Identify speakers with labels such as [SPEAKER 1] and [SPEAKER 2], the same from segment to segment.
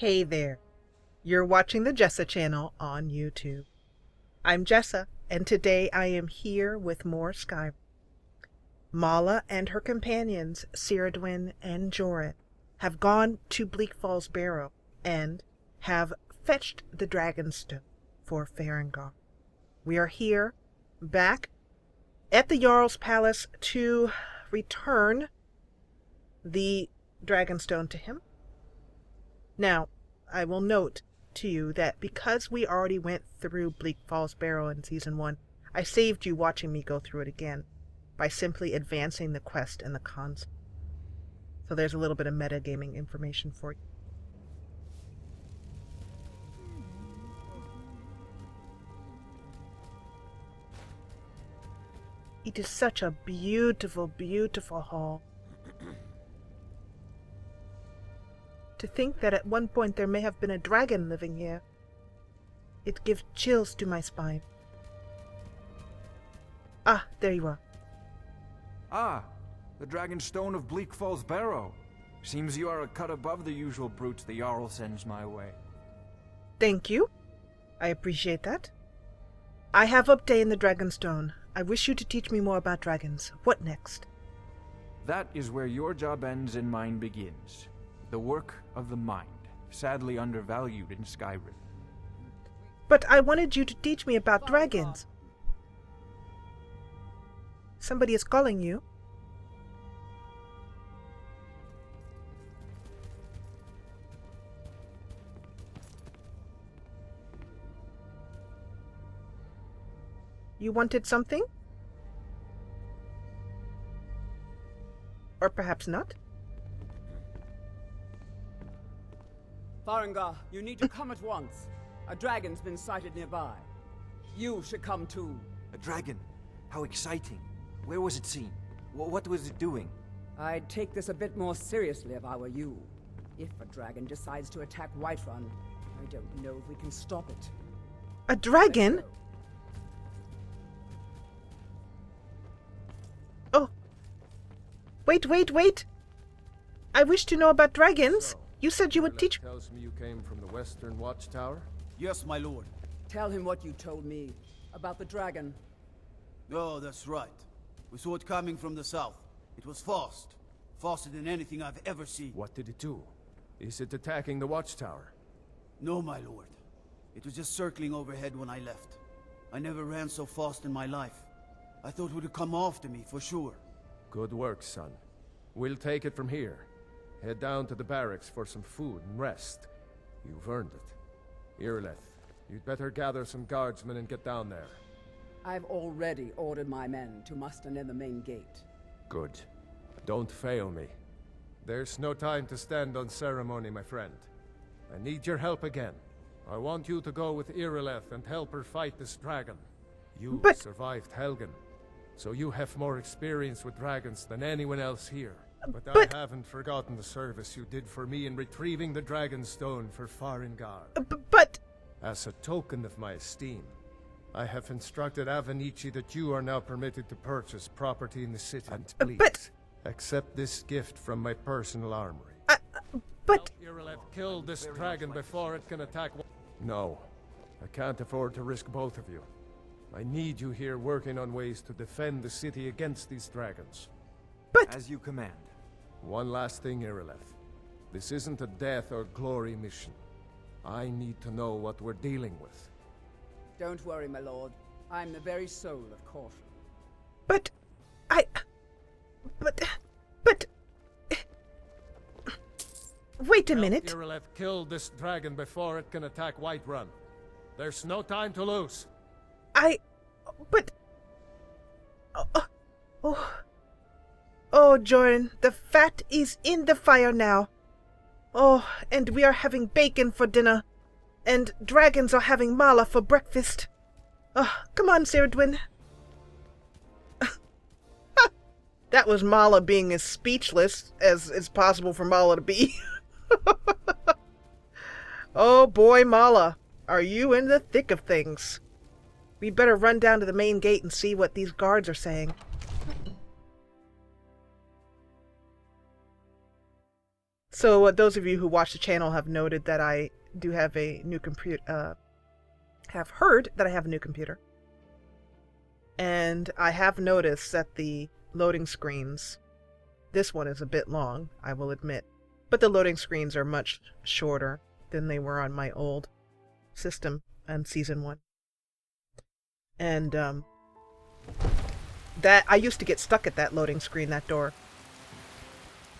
[SPEAKER 1] Hey there, you're watching the Jessa Channel on YouTube. I'm Jessa, and today I am here with more Skyrim. Mala and her companions, Cerwiden and Jorin, have gone to Bleak Falls Barrow and have fetched the Dragonstone for Farengar. We are here, back at the Jarl's Palace to return the Dragonstone to him. Now, I will note to you that because we already went through Bleak Falls Barrow in Season 1, I saved you watching me go through it again by simply advancing the quest in the console. So there's a little bit of metagaming information for you. It is such a beautiful, beautiful hall. To think that at one point there may have been a dragon living here. It gives chills to my spine. Ah, there you are.
[SPEAKER 2] Ah, the Dragonstone of Bleak Falls Barrow. Seems you are a cut above the usual brutes the Jarl sends my way.
[SPEAKER 1] Thank you. I appreciate that. I have obtained the Dragonstone. I wish you to teach me more about dragons. What next?
[SPEAKER 2] That is where your job ends and mine begins. The work of the mind, sadly undervalued in Skyrim.
[SPEAKER 1] But I wanted you to teach me about dragons. Somebody is calling you. You wanted something? Or perhaps not?
[SPEAKER 3] Farengar, you need to come at once. A dragon's been sighted nearby. You should come too.
[SPEAKER 4] A dragon? How exciting. Where was it seen? What was it doing?
[SPEAKER 3] I'd take this a bit more seriously if I were you. If a dragon decides to attack Whiterun, I don't know if we can stop it.
[SPEAKER 1] A dragon? Oh. Wait. I wish to know about dragons.
[SPEAKER 5] So,
[SPEAKER 1] you said you would teach...
[SPEAKER 5] Tells me you came from the Western Watchtower?
[SPEAKER 6] Yes, my lord.
[SPEAKER 3] Tell him what you told me about the dragon.
[SPEAKER 6] Oh, that's right. We saw it coming from the south. It was fast. Faster than anything I've ever seen.
[SPEAKER 5] What did it do? Is it attacking the Watchtower?
[SPEAKER 6] No, my lord. It was just circling overhead when I left. I never ran so fast in my life. I thought it would come after me, for sure.
[SPEAKER 5] Good work, son. We'll take it from here. Head down to the barracks for some food and rest. You've earned it. Irileth, you'd better gather some guardsmen and get down there.
[SPEAKER 3] I've already ordered my men to muster near the main gate.
[SPEAKER 5] Good. Don't fail me. There's no time to stand on ceremony, my friend. I need your help again. I want you to go with Irileth and help her fight this dragon. You survived Helgen, so you have more experience with dragons than anyone else here. But I haven't forgotten the service you did for me in retrieving the Dragonstone for Farengar.
[SPEAKER 1] But...
[SPEAKER 5] As a token of my esteem, I have instructed Avenici that you are now permitted to purchase property in the city. And please, accept this gift from my personal armory.
[SPEAKER 1] But...
[SPEAKER 5] Irileth killed this dragon before it can attack... No, I can't afford to risk both of you. I need you here working on ways to defend the city against these dragons.
[SPEAKER 1] But...
[SPEAKER 4] As you command.
[SPEAKER 5] One last thing, Irileth. This isn't a death or glory mission. I need to know what we're dealing with.
[SPEAKER 3] Don't worry, my lord. I'm the very soul of caution.
[SPEAKER 1] But... Wait a minute.
[SPEAKER 5] Irileth killed this dragon before it can attack Whiterun. There's no time to lose.
[SPEAKER 1] But... Oh, Jorin, the fat is in the fire now. Oh, and we are having bacon for dinner. And dragons are having mala for breakfast. Oh, come on, Cerwiden. That was Mala being as speechless as it's possible for Mala to be. Oh boy, Mala, are you in the thick of things? We better run down to the main gate and see what these guards are saying. So those of you who watch the channel have noted that I do have a new computer, have heard that I have a new computer. And I have noticed that the loading screens, this one is a bit long, I will admit, but the loading screens are much shorter than they were on my old system on Season 1. And that I used to get stuck at that loading screen, that door.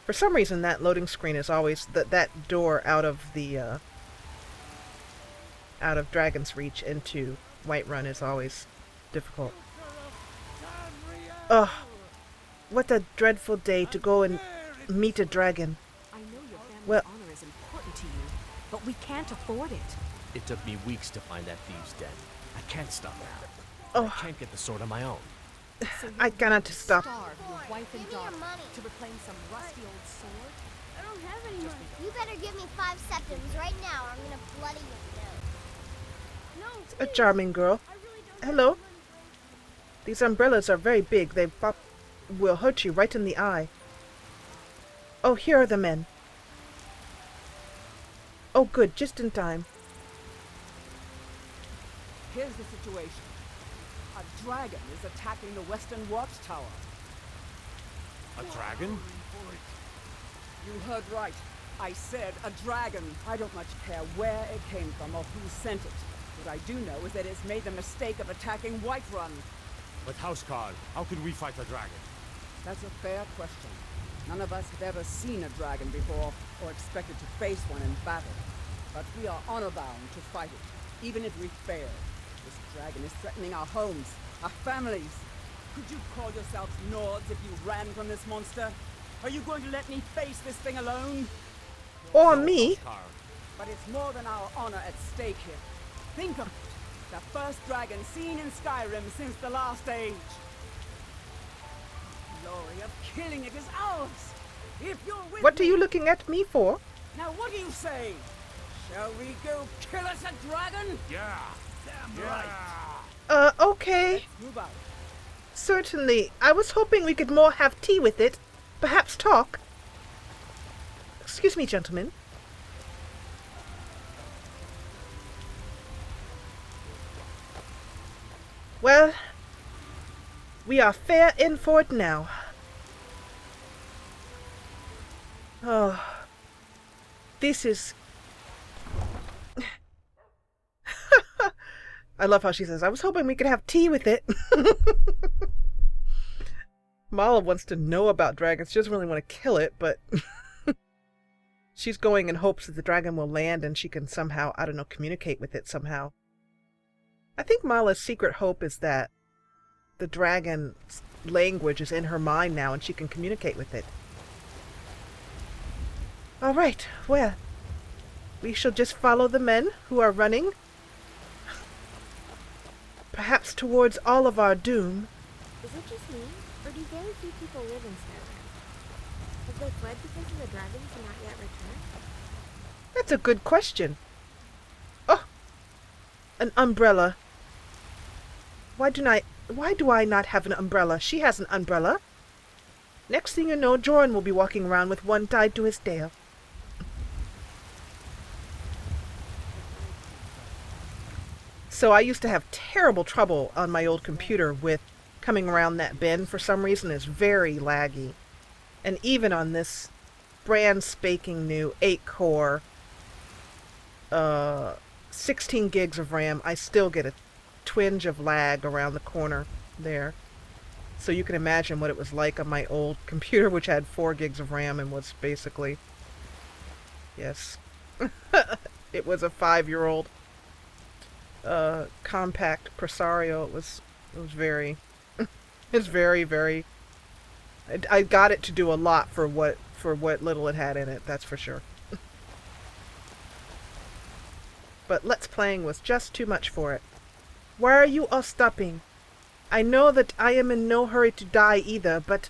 [SPEAKER 1] For some reason, that loading screen is always that door out of the out of Dragon's Reach into Whiterun is always difficult. Ugh, what a dreadful day to go and meet a dragon.
[SPEAKER 7] I know your family's honor is important to you, but we can't afford it.
[SPEAKER 8] It took me weeks to find that thieves' den. I can't stop now.
[SPEAKER 1] Oh.
[SPEAKER 8] I can't get the sword on my own.
[SPEAKER 7] So
[SPEAKER 1] I cannot stop.
[SPEAKER 7] Starve your wife and
[SPEAKER 9] Give me your
[SPEAKER 7] daughter
[SPEAKER 9] money.
[SPEAKER 7] to reclaim some rusty old sword?
[SPEAKER 9] I don't have any money. You better give me 5 septims right now, or I'm gonna bloody your nose. No,
[SPEAKER 1] A charming girl.
[SPEAKER 9] I really don't
[SPEAKER 1] Hello.
[SPEAKER 9] have money.
[SPEAKER 1] These umbrellas are very big. They will hurt you right in the eye. Oh, here are the men. Oh, good. Just in time.
[SPEAKER 3] Here's the situation. A dragon is attacking the western Watchtower.
[SPEAKER 8] A dragon?
[SPEAKER 3] You heard right. I said a dragon. I don't much care where it came from or who sent it. What I do know is that it's made the mistake of attacking Whiterun.
[SPEAKER 8] But Housecarl, how can we fight a dragon?
[SPEAKER 3] That's a fair question. None of us have ever seen a dragon before, or expected to face one in battle. But we are honor-bound to fight it, even if we fail. This dragon is threatening our homes, our families. Could you call yourselves Nords if you ran from this monster? Are you going to let me face this thing alone?
[SPEAKER 1] Or me.
[SPEAKER 8] Housecarl.
[SPEAKER 3] But it's more than our honor at stake here. Think of it. The first dragon seen in Skyrim since the last age. The glory of killing it is ours. If you're with
[SPEAKER 1] What are
[SPEAKER 3] me-
[SPEAKER 1] you looking at me for?
[SPEAKER 3] Now what do you say? Shall we go kill us a dragon?
[SPEAKER 8] Yeah.
[SPEAKER 3] Damn right.
[SPEAKER 1] Okay.
[SPEAKER 3] Let's move out.
[SPEAKER 1] Certainly. I was hoping we could more have tea with it. Perhaps talk. Excuse me, gentlemen. Well, we are fair in for it now. Oh, this is... I love how she says, I was hoping we could have tea with it. Mala wants to know about dragons. She doesn't really want to kill it, but she's going in hopes that the dragon will land and she can somehow, I don't know, communicate with it somehow. I think Mala's secret hope is that the dragon's language is in her mind now and she can communicate with it. All right, well, we shall just follow the men who are running, perhaps towards all of our doom.
[SPEAKER 10] Is it just me, or do very few people live in Skyrim? Have they fled because of the dragons and not yet returned?
[SPEAKER 1] That's a good question. Oh, an umbrella. Why do I not have an umbrella? She has an umbrella. Next thing you know, Jorin will be walking around with one tied to his tail. So I used to have terrible trouble on my old computer with coming around that bend. For some reason, it's very laggy. And even on this brand spanking new 8-core, 16 gigs of RAM, I still get a twinge of lag around the corner there. So you can imagine what it was like on my old computer, which had 4 gigs of RAM and was basically, yes, it was a 5-year-old compact Presario. It was very, it's very, I got it to do a lot for what little it had in it, that's for sure. But Let's Playing was just too much for it. Why are you all stopping? I know that I am in no hurry to die either, but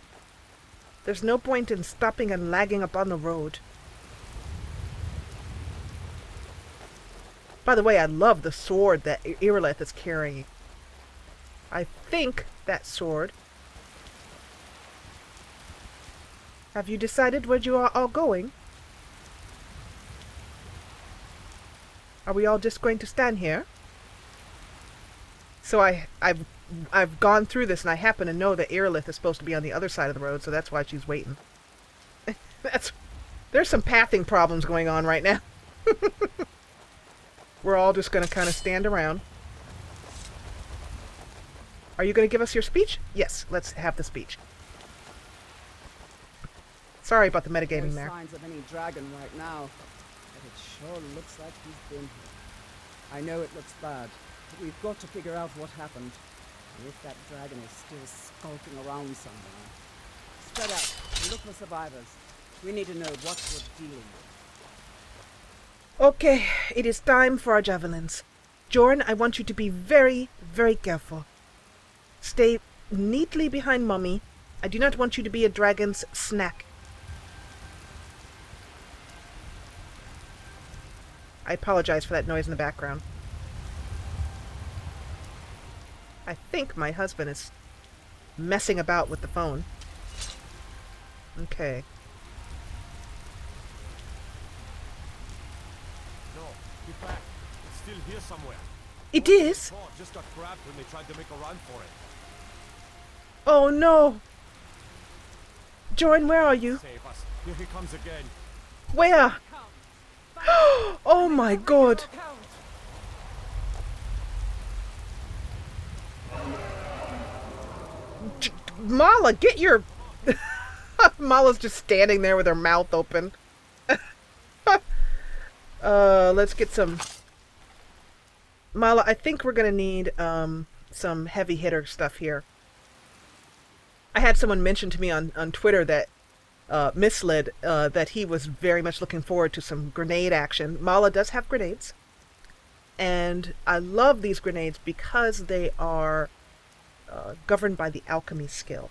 [SPEAKER 1] there's no point in stopping and lagging up on the road. By the way, I love the sword that Irileth is carrying. I think that sword... Have you decided where you are all going? Are we all just going to stand here? So I've gone through this, and I happen to know that Irilith is supposed to be on the other side of the road, so that's why she's waiting. There's some pathing problems going on right now. We're all just going to kind of stand around. Are you going to give us your speech? Yes, let's have the speech. Sorry about the metagaming there.
[SPEAKER 3] No signs of any dragon right now, but it sure looks like he's been here. I know it looks bad, but we've got to figure out what happened. And if that dragon is still skulking around somewhere. Spread out and look for survivors. We need to know what we're dealing with.
[SPEAKER 1] Okay, it is time for our javelins. Jorin, I want you to be very, very careful. Stay neatly behind Mummy. I do not want you to be a dragon's snack. I apologize for that noise in the background. I think my husband is messing about with the phone. Okay.
[SPEAKER 5] No, get back. It's still here somewhere.
[SPEAKER 1] It is?
[SPEAKER 5] Just got grabbed when they tried to make a run for it.
[SPEAKER 1] Oh no! Jorin, where are you?
[SPEAKER 5] Save us. Here he comes again.
[SPEAKER 1] Where? Oh my god! Mala, get your... Mala's just standing there with her mouth open. Let's get some... Mala, I think we're gonna need, some heavy hitter stuff here. I had someone mention to me on Twitter that, misled, that he was very much looking forward to some grenade action. Mala does have grenades. And I love these grenades because they are governed by the alchemy skill.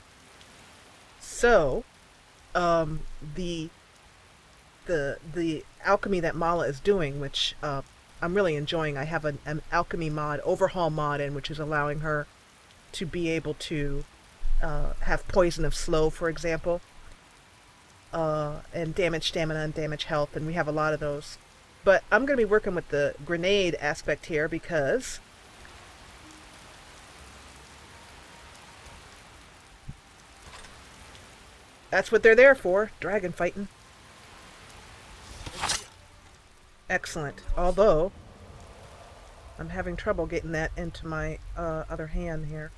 [SPEAKER 1] So, the alchemy that Mala is doing, which I'm really enjoying. I have an alchemy mod, overhaul mod in, which is allowing her to be able to have poison of slow, for example, and damage stamina and damage health, and we have a lot of those. But I'm going to be working with the grenade aspect here because that's what they're there for, dragon fighting. Excellent. Although, I'm having trouble getting that into my other hand here.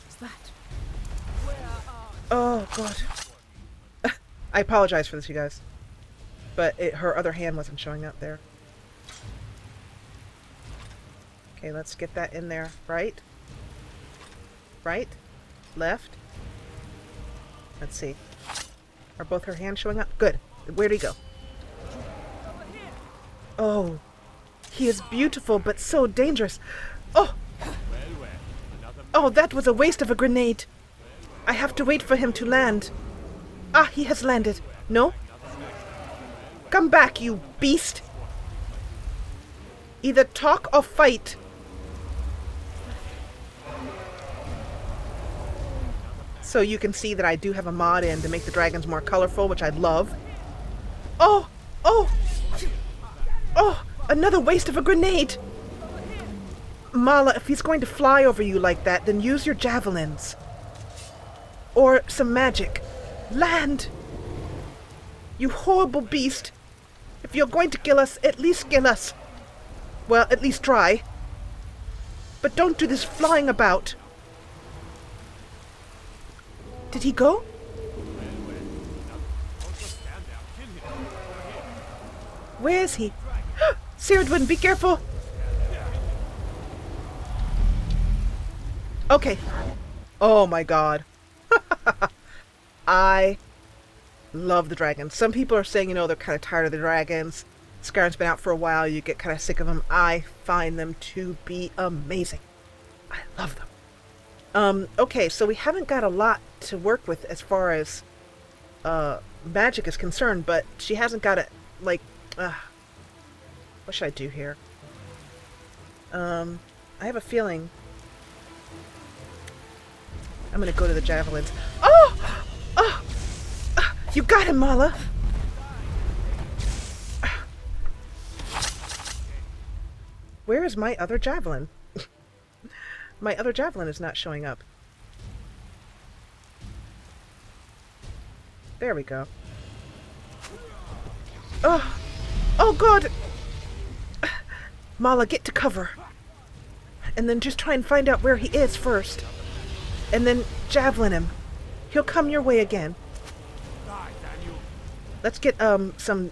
[SPEAKER 3] What's that?
[SPEAKER 1] Oh, God. I apologize for this, you guys. But her other hand wasn't showing up there. Okay, let's get that in there. Right? Right? Left? Let's see. Are both her hands showing up? Good. Where'd he go? Oh. He is beautiful, but so dangerous. Oh! Oh, that was a waste of a grenade. I have to wait for him to land. Ah, he has landed. No? Come back, you beast! Either talk or fight. So you can see that I do have a mod in to make the dragons more colorful, which I love. Oh! Oh! Oh! Another waste of a grenade! Mala, if he's going to fly over you like that, then use your javelins. Or some magic. Land! You horrible beast! If you're going to kill us, at least kill us. Well, at least try. But don't do this flying about. Did he go? Where is he? Cerwiden, be careful! Okay. Oh my god. I love the dragons. Some people are saying, you know, they're kind of tired of the dragons. Skyrim's been out for a while, you get kind of sick of them. I find them to be amazing. I love them. Okay, so we haven't got a lot to work with as far as magic is concerned, but she hasn't got it, like, what should I do here? I have a feeling I'm gonna go to the javelins. Oh! Oh! You got him, Mala! Where is my other javelin? My other javelin is not showing up. There we go. Oh! Oh god! Mala, get to cover. And then just try and find out where he is first. And then javelin him. He'll come your way again. Let's get some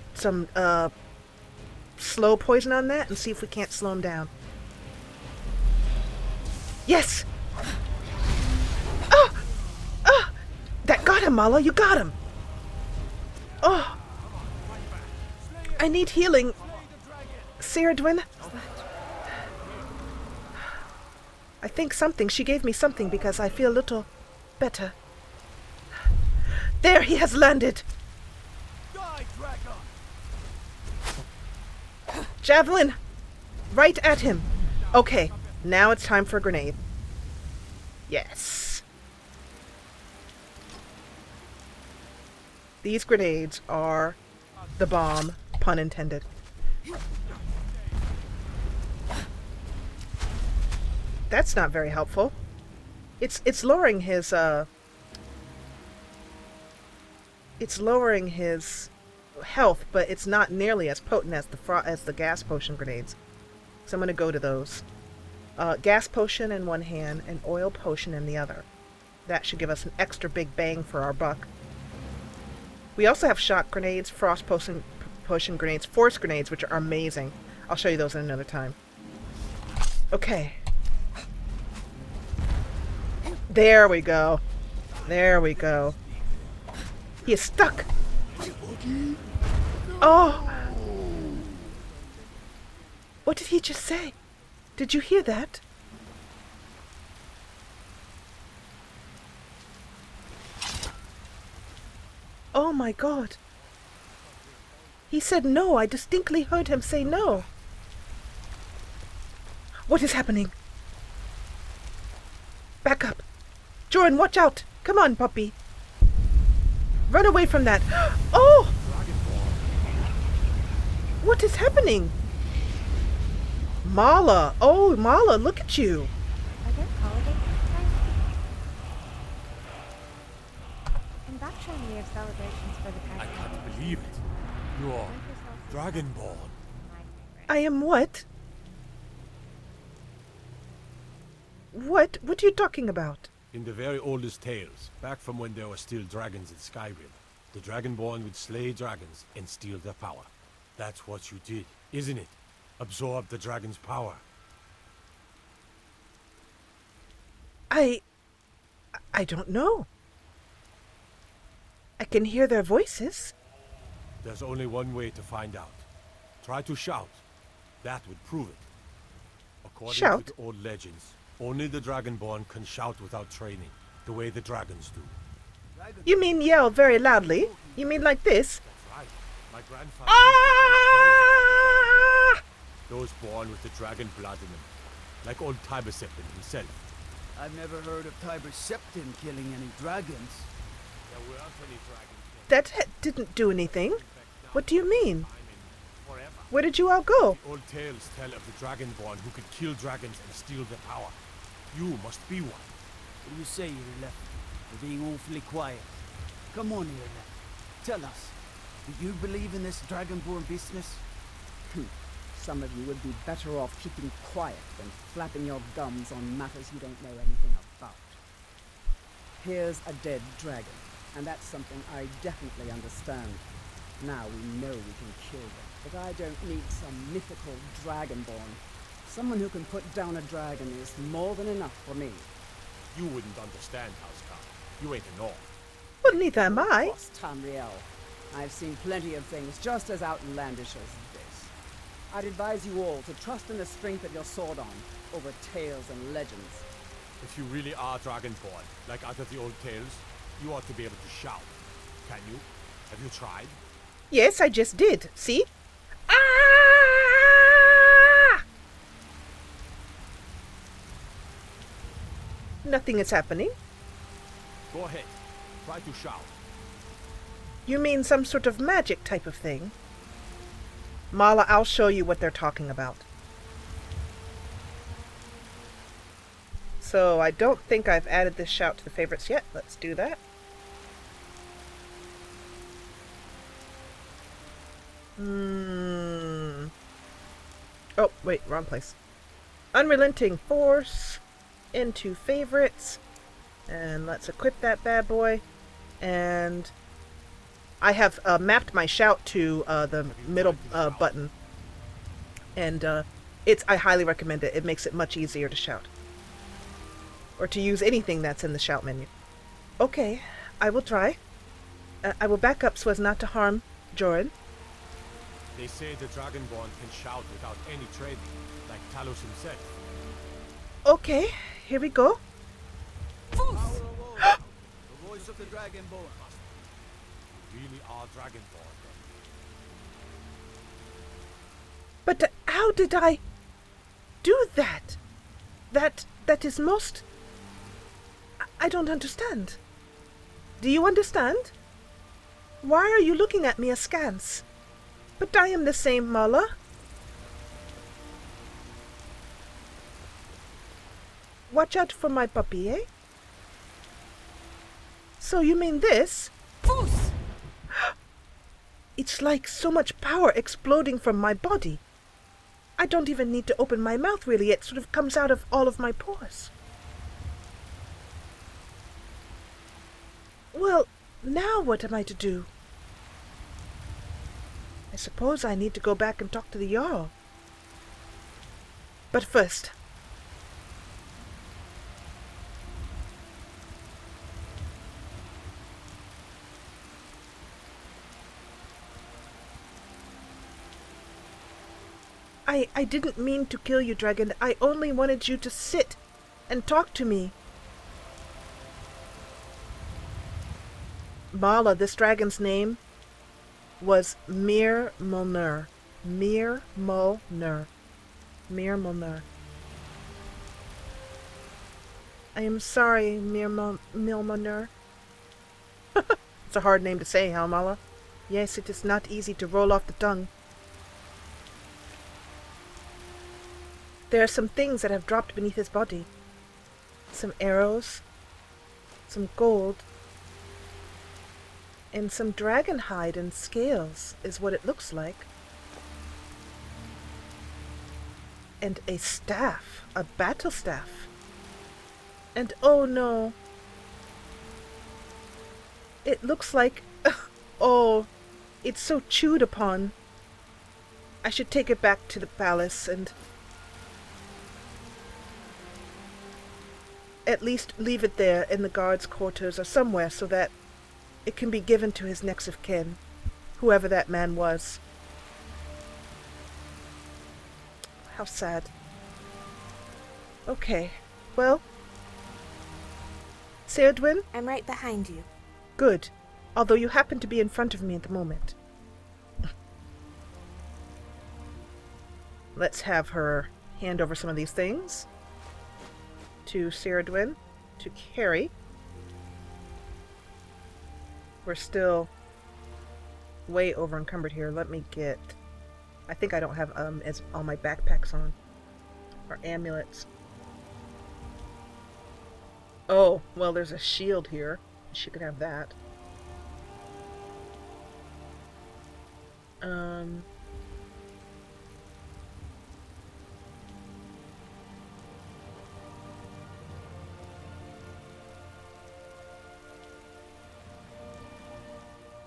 [SPEAKER 1] slow poison on that and see if we can't slow him down. Yes! Oh! Oh! That got him, Mala. You got him. Oh! I need healing. Cerwiden? I think something. She gave me something because I feel a little better. There, he has landed. Javelin! Right at him. Okay, now it's time for a grenade. Yes. These grenades are the bomb, pun intended. That's not very helpful. It's lowering his health, but it's not nearly as potent as the gas potion grenades. So I'm gonna go to those. Gas potion in one hand and oil potion in the other. That should give us an extra big bang for our buck. We also have shock grenades, frost potion grenades, force grenades, which are amazing. I'll show you those in another time. Okay. There we go. There we go. He is stuck. Oh! What did he just say? Did you hear that? Oh my god. He said no. I distinctly heard him say no. What is happening? Back up. Jorin, watch out. Come on, puppy. Run away from that. Oh! What is happening? Mala. Oh, Mala, look at you.
[SPEAKER 10] Are there holidays this time? In Batsham we have celebrations for the
[SPEAKER 5] I
[SPEAKER 10] president.
[SPEAKER 5] can't believe it. You are Dragonborn.
[SPEAKER 1] I am what? What? What are you talking about?
[SPEAKER 5] In the very oldest tales, back from when there were still dragons in Skyrim, the Dragonborn would slay dragons and steal their power. That's what you did, isn't it? Absorb the dragon's power.
[SPEAKER 1] I don't know. I can hear their voices.
[SPEAKER 5] There's only one way to find out. Try to shout. That would prove it. According
[SPEAKER 1] Shout?
[SPEAKER 5] to the old legends, only the Dragonborn can shout without training, the way the dragons do.
[SPEAKER 1] You mean yell very loudly? You mean like this?
[SPEAKER 5] That's right. My grandfather used to tell stories about the dragons. Those born with the dragon blood in them. Like old Tiber Septim himself.
[SPEAKER 6] I've never heard of Tiber Septim killing any dragons.
[SPEAKER 5] There weren't any dragons.
[SPEAKER 1] That didn't do anything. What do you mean? Where did you all go?
[SPEAKER 5] The old tales tell of the Dragonborn who could kill dragons and steal their power. You must be one.
[SPEAKER 6] What do you say, Irelef? You're being awfully quiet. Come on, Irelef. Tell us. Do you believe in this Dragonborn business?
[SPEAKER 3] Some of you would be better off keeping quiet than flapping your gums on matters you don't know anything about. Here's a dead dragon, and that's something I definitely understand. Now we know we can kill them, but I don't need some mythical Dragonborn. Someone who can put down a dragon is more than enough for me.
[SPEAKER 5] You wouldn't understand, Housecarl. You ain't an orc.
[SPEAKER 1] Well, neither am I.
[SPEAKER 3] Boss Tamriel, I've seen plenty of things just as outlandish as this. I'd advise you all to trust in the strength of your sword arm over tales and legends.
[SPEAKER 5] If you really are Dragonborn, like out of the old tales, you ought to be able to shout. Can you? Have you tried?
[SPEAKER 1] Yes, I just did. See? Ah! Nothing is happening.
[SPEAKER 5] Go ahead. Try to shout.
[SPEAKER 1] You mean some sort of magic type of thing? Mala, I'll show you what they're talking about. So I don't think I've added this shout to the favorites yet. Let's do that. Oh, wait, wrong place. Unrelenting Force into favorites. And let's equip that bad boy. And I have mapped my shout to the middle button. And I highly recommend it. It makes it much easier to shout. Or to use anything that's in the shout menu. Okay, I will try. I will back up so as not to harm Jorin.
[SPEAKER 5] They say the Dragonborn can shout without any training, like Talos himself.
[SPEAKER 1] Okay, here we go.
[SPEAKER 6] The voice of the Dragonborn.
[SPEAKER 5] Really are Dragonborn.
[SPEAKER 1] But how did I do that? That is most... I don't understand. Do you understand? Why are you looking at me askance? But I am the same Mala. Watch out for my puppy, eh? So you mean this?
[SPEAKER 3] Foos!
[SPEAKER 1] It's like so much power exploding from my body. I don't even need to open my mouth, really. It sort of comes out of all of my pores. Well, now what am I to do? I suppose I need to go back and talk to the Jarl. But first... I didn't mean to kill you, Dragon. I only wanted you to sit and talk to me. Mala, this dragon's name was Mirmulnir. Mirmulnir. Mirmulnir. I am sorry, Mirmulnir. It's a hard name to say, huh, Mala? Yes, it is not easy to roll off the tongue. There are some things that have dropped beneath his body. Some arrows, some gold, and some dragon hide and scales is what it looks like. And a staff, a battle staff. And oh no, it looks like, oh, it's so chewed upon. I should take it back to the palace and at least leave it there in the guards' quarters or somewhere so that it can be given to his next of kin, whoever that man was. How sad. Okay, well, Cerwiden?
[SPEAKER 10] I'm right behind you.
[SPEAKER 1] Good, although you happen to be in front of me at the moment. Let's have her hand over some of these things to Cerwiden to carry. We're still way over encumbered here. Let me get... I think I don't have all my backpacks on. Or amulets. Oh, well, there's a shield here. She could have that.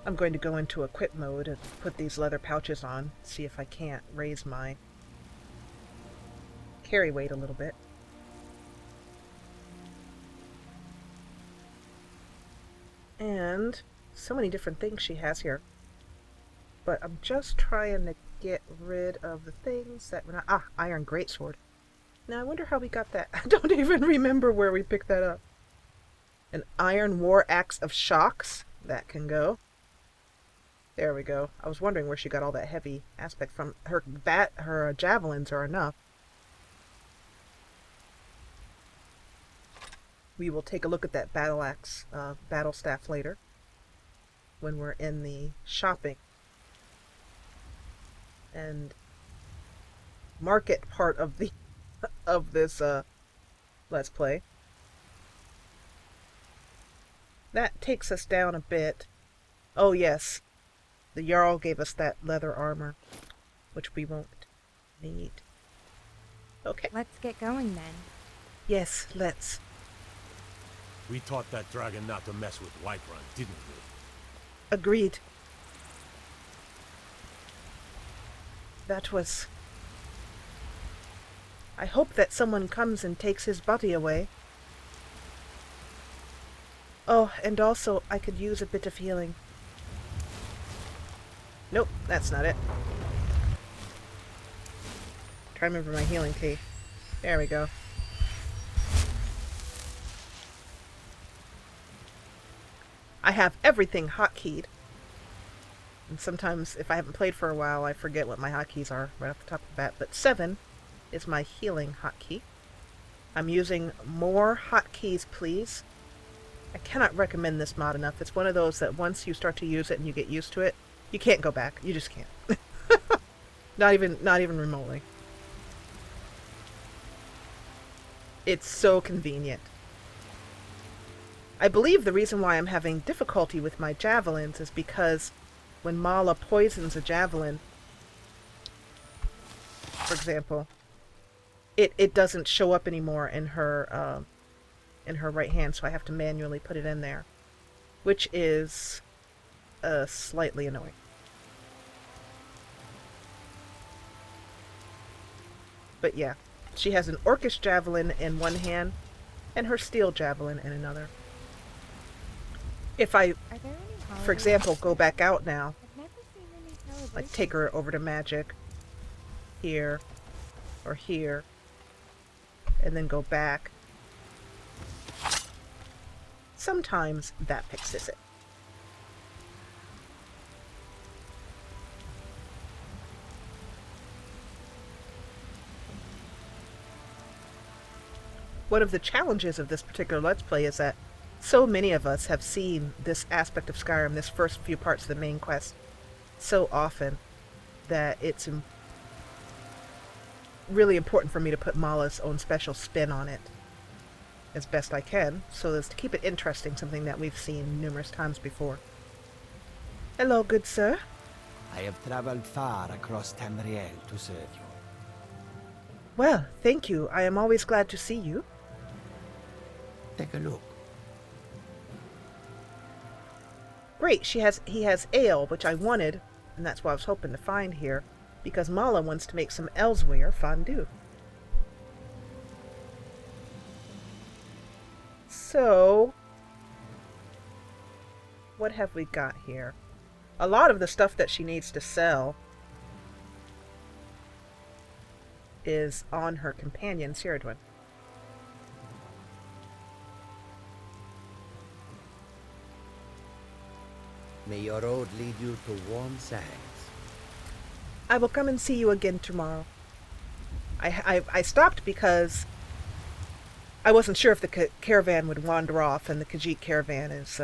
[SPEAKER 1] I'm going to go into equip mode and put these leather pouches on, see if I can't raise my carry weight a little bit. And so many different things she has here. But I'm just trying to get rid of the things that we're not... Ah, iron greatsword. Now I wonder how we got that. I don't even remember where we picked that up. An iron war axe of shocks. That can go. There we go. I was wondering where she got all that heavy aspect from. Her javelins are enough. We will take a look at that battle axe, battle staff later, when we're in the shopping and market part of the of this let's play. That takes us down a bit. Oh yes, the Jarl gave us that leather armor, which we won't need. Okay.
[SPEAKER 10] Let's get going then.
[SPEAKER 1] Yes, let's.
[SPEAKER 5] We taught that dragon not to mess with Whiterun, didn't we?
[SPEAKER 1] Agreed. That was... I hope that someone comes and takes his body away. Oh, and also, I could use a bit of healing. Nope, that's not it. Try to remember my healing key. There we go. I have everything hotkeyed. And sometimes, if I haven't played for a while, I forget what my hotkeys are right off the top of the bat. But 7 is my healing hotkey. I'm using more hotkeys, please. I cannot recommend this mod enough. It's one of those that once you start to use it and you get used to it, you can't go back. You just can't. Not even remotely. It's so convenient. I believe the reason why I'm having difficulty with my javelins is because when Mala poisons a javelin, for example, it doesn't show up anymore in her right hand, so I have to manually put it in there, which is slightly annoying. But yeah, she has an orcish javelin in one hand and her steel javelin in another. If I, for example, go back out now, like take her over to magic, here, or here, and then go back, sometimes that fixes it. One of the challenges of this particular Let's Play is that so many of us have seen this aspect of Skyrim, this first few parts of the main quest, so often that it's really important for me to put Mala's own special spin on it as best I can, so as to keep it interesting, something that we've seen numerous times before. Hello, good sir.
[SPEAKER 8] I have traveled far across Tamriel to serve you.
[SPEAKER 1] Well, thank you. I am always glad to see you.
[SPEAKER 8] Take a look.
[SPEAKER 1] Great, he has ale, which I wanted, and that's what I was hoping to find here, because Mala wants to make some Elsewhere fondue. So, what have we got here? A lot of the stuff that she needs to sell is on her companion, Cerwiden.
[SPEAKER 8] May your road lead you to warm sands.
[SPEAKER 1] I will come and see you again tomorrow. I stopped because I wasn't sure if the caravan would wander off, and the Khajiit caravan is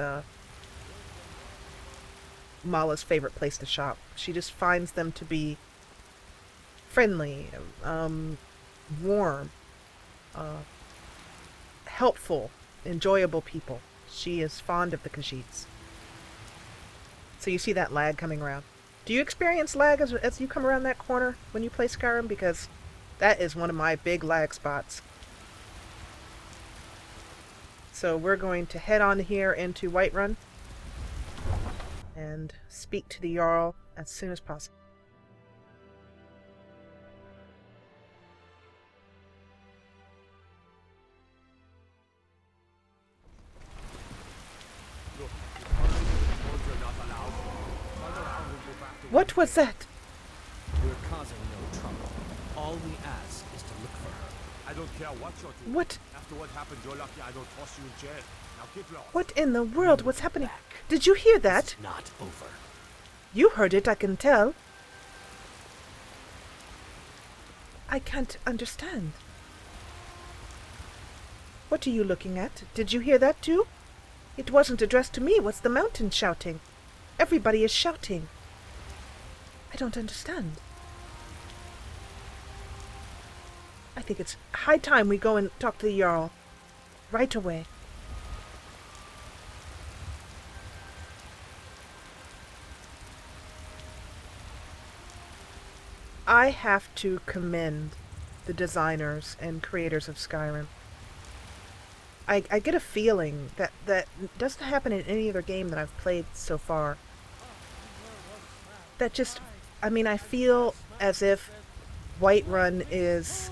[SPEAKER 1] Mala's favorite place to shop. She just finds them to be friendly, warm, helpful, enjoyable people. She is fond of the Khajiits. So you see that lag coming around. Do you experience lag as you come around that corner when you play Skyrim? Because that is one of my big lag spots. So we're going to head on here into Whiterun and speak to the Jarl as soon as possible. What was that?
[SPEAKER 8] We're causing no trouble. All we ask is to look for her.
[SPEAKER 5] I don't care what you're doing.
[SPEAKER 1] What?
[SPEAKER 5] After what happened, you're lucky I don't toss you in jail. Now get lost.
[SPEAKER 1] What in the world was happening? Did you hear that?
[SPEAKER 8] It's not over.
[SPEAKER 1] You heard it, I can tell. I can't understand. What are you looking at? Did you hear that too? It wasn't addressed to me. What's the mountain shouting? Everybody is shouting. I don't understand. I think it's high time we go and talk to the Jarl. Right away. I have to commend the designers and creators of Skyrim. I get a feeling that doesn't happen in any other game that I've played so far. That just, I mean, I feel as if Whiterun is,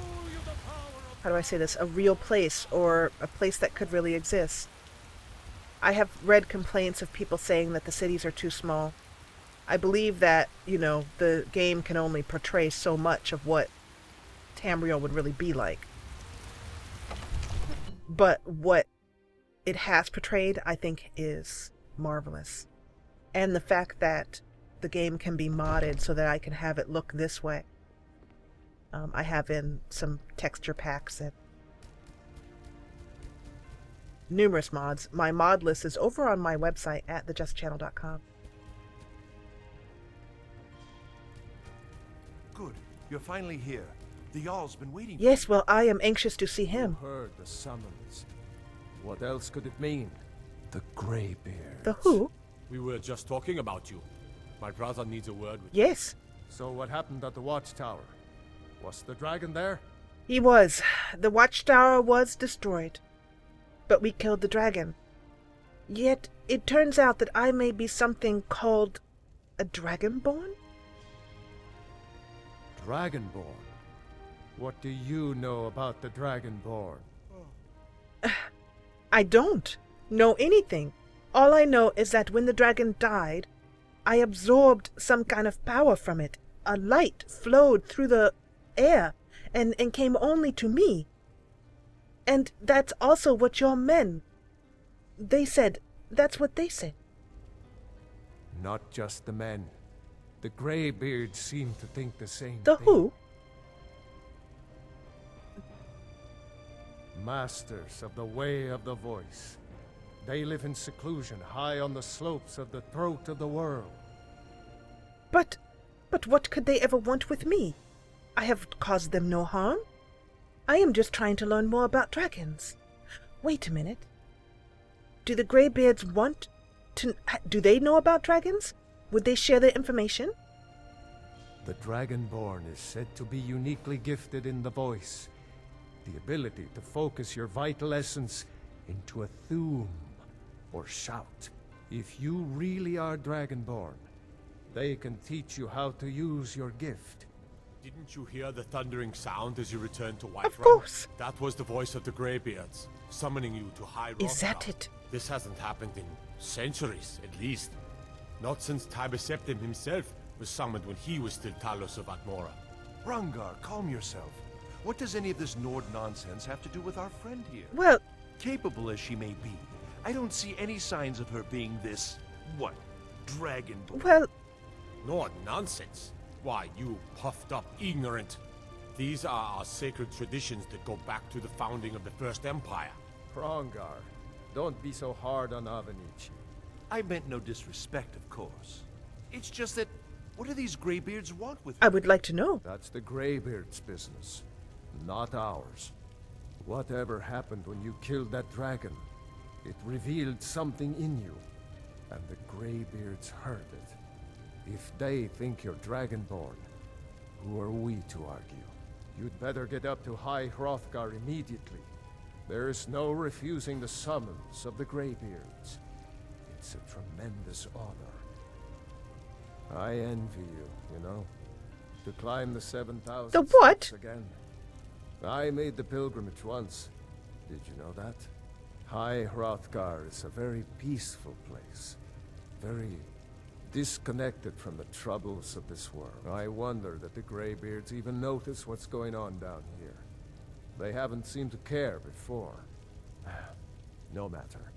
[SPEAKER 1] how do I say this, a real place, or a place that could really exist. I have read complaints of people saying that the cities are too small. I believe that, you know, the game can only portray so much of what Tamriel would really be like. But what it has portrayed, I think, is marvelous. And the fact that the game can be modded so that I can have it look this way. I have in some texture packs and numerous mods. My mod list is over on my website at thejessachannel.com.
[SPEAKER 11] Good. You're finally here. The Jarl's been waiting.
[SPEAKER 1] Yes, well, I am anxious to see him.
[SPEAKER 5] You heard the summons. What else could it mean? The Greybeard.
[SPEAKER 1] The who?
[SPEAKER 12] We were just talking about you. My brother needs a word with
[SPEAKER 1] you. Yes.
[SPEAKER 5] So what happened at the Watchtower? Was the dragon there?
[SPEAKER 1] He was. The Watchtower was destroyed. But we killed the dragon. Yet it turns out that I may be something called a Dragonborn?
[SPEAKER 5] Dragonborn? What do you know about the Dragonborn?
[SPEAKER 1] I don't know anything. All I know is that when the dragon died, I absorbed some kind of power from it. A light flowed through the air and came only to me. And that's also what your men... They said... That's what they said.
[SPEAKER 5] Not just the men. The Greybeards seem to think the same
[SPEAKER 1] The
[SPEAKER 5] thing.
[SPEAKER 1] who?
[SPEAKER 5] Masters of the Way of the Voice. They live in seclusion high on the slopes of the throat of the world.
[SPEAKER 1] But what could they ever want with me? I have caused them no harm. I am just trying to learn more about dragons. Wait a minute. Do the Greybeards want to... Do they know about dragons? Would they share their information?
[SPEAKER 5] The Dragonborn is said to be uniquely gifted in the voice. The ability to focus your vital essence into a thum, or shout. If you really are Dragonborn, they can teach you how to use your gift.
[SPEAKER 12] Didn't you hear the thundering sound as you returned to Whiterun?
[SPEAKER 1] Of course.
[SPEAKER 12] That was the voice of the Greybeards, summoning you to High Rock.
[SPEAKER 1] Is that it?
[SPEAKER 12] This hasn't happened in centuries, at least. Not since Tibeseptim himself was summoned when he was still Talos of Atmora.
[SPEAKER 11] Rangar, calm yourself. What does any of this Nord nonsense have to do with our friend here?
[SPEAKER 1] Well...
[SPEAKER 11] Capable as she may be, I don't see any signs of her being this... what? Dragonborn.
[SPEAKER 1] Well...
[SPEAKER 12] Nord nonsense? Why, you puffed up ignorant. These are our sacred traditions that go back to the founding of the First Empire.
[SPEAKER 5] Rangar, don't be so hard on Avenici.
[SPEAKER 11] I meant no disrespect, of course. It's just that, what do these Greybeards want with
[SPEAKER 1] I
[SPEAKER 11] her?
[SPEAKER 1] would like to know.
[SPEAKER 5] That's the Greybeards' business, not ours. Whatever happened when you killed that dragon, it revealed something in you, and the Greybeards heard it. If they think you're Dragonborn, who are we to argue? You'd better get up to High Hrothgar immediately. There's no refusing the summons of the Greybeards. It's a tremendous honor. I envy you know? To climb the 7,000
[SPEAKER 1] The what?
[SPEAKER 5] steps again. I made the pilgrimage once. Did you know that? High Hrothgar is a very peaceful place. Very disconnected from the troubles of this world. I wonder that the Greybeards even notice what's going on down here. They haven't seemed to care before. No matter.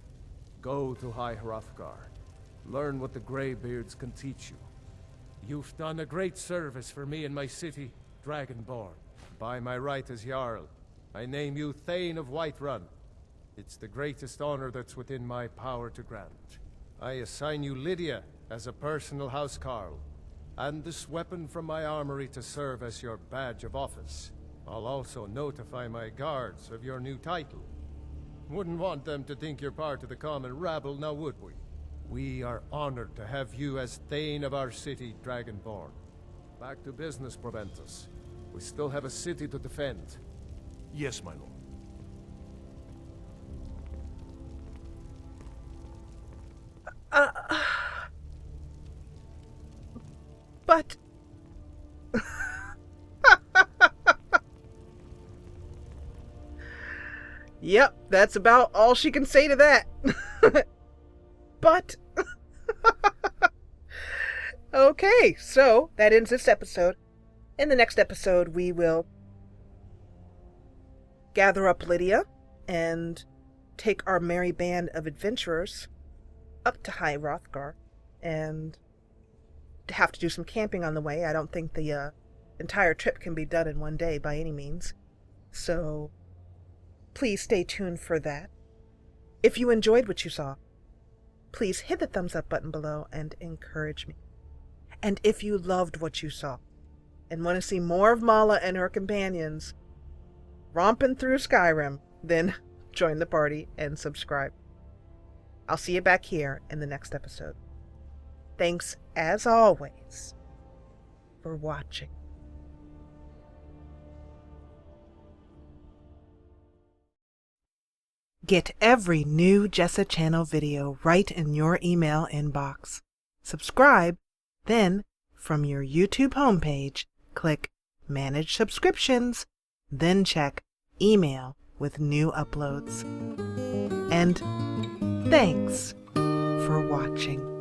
[SPEAKER 5] Go to High Hrothgar. Learn what the Greybeards can teach you. You've done a great service for me and my city, Dragonborn. By my right as Jarl, I name you Thane of Whiterun. It's the greatest honor that's within my power to grant. I assign you Lydia as a personal housecarl, and this weapon from my armory to serve as your badge of office. I'll also notify my guards of your new title. Wouldn't want them to think you're part of the common rabble, now would we? We are honored to have you as Thane of our city, Dragonborn. Back to business, Proventus. We still have a city to defend.
[SPEAKER 11] Yes, my lord.
[SPEAKER 1] But... Yep, that's about all she can say to that. But... Okay, so that ends this episode. In the next episode, we will gather up Lydia and take our merry band of adventurers up to High Hrothgar and have to do some camping on the way. I don't think the entire trip can be done in one day by any means. So please stay tuned for that. If you enjoyed what you saw, please hit the thumbs up button below and encourage me. And if you loved what you saw and want to see more of Mala and her companions romping through Skyrim, then join the party and subscribe. I'll see you back here in the next episode. Thanks, as always, for watching. Get every new Jessa Channel video right in your email inbox. Subscribe, then, from your YouTube homepage, click Manage Subscriptions, then check Email with new uploads. And thanks for watching.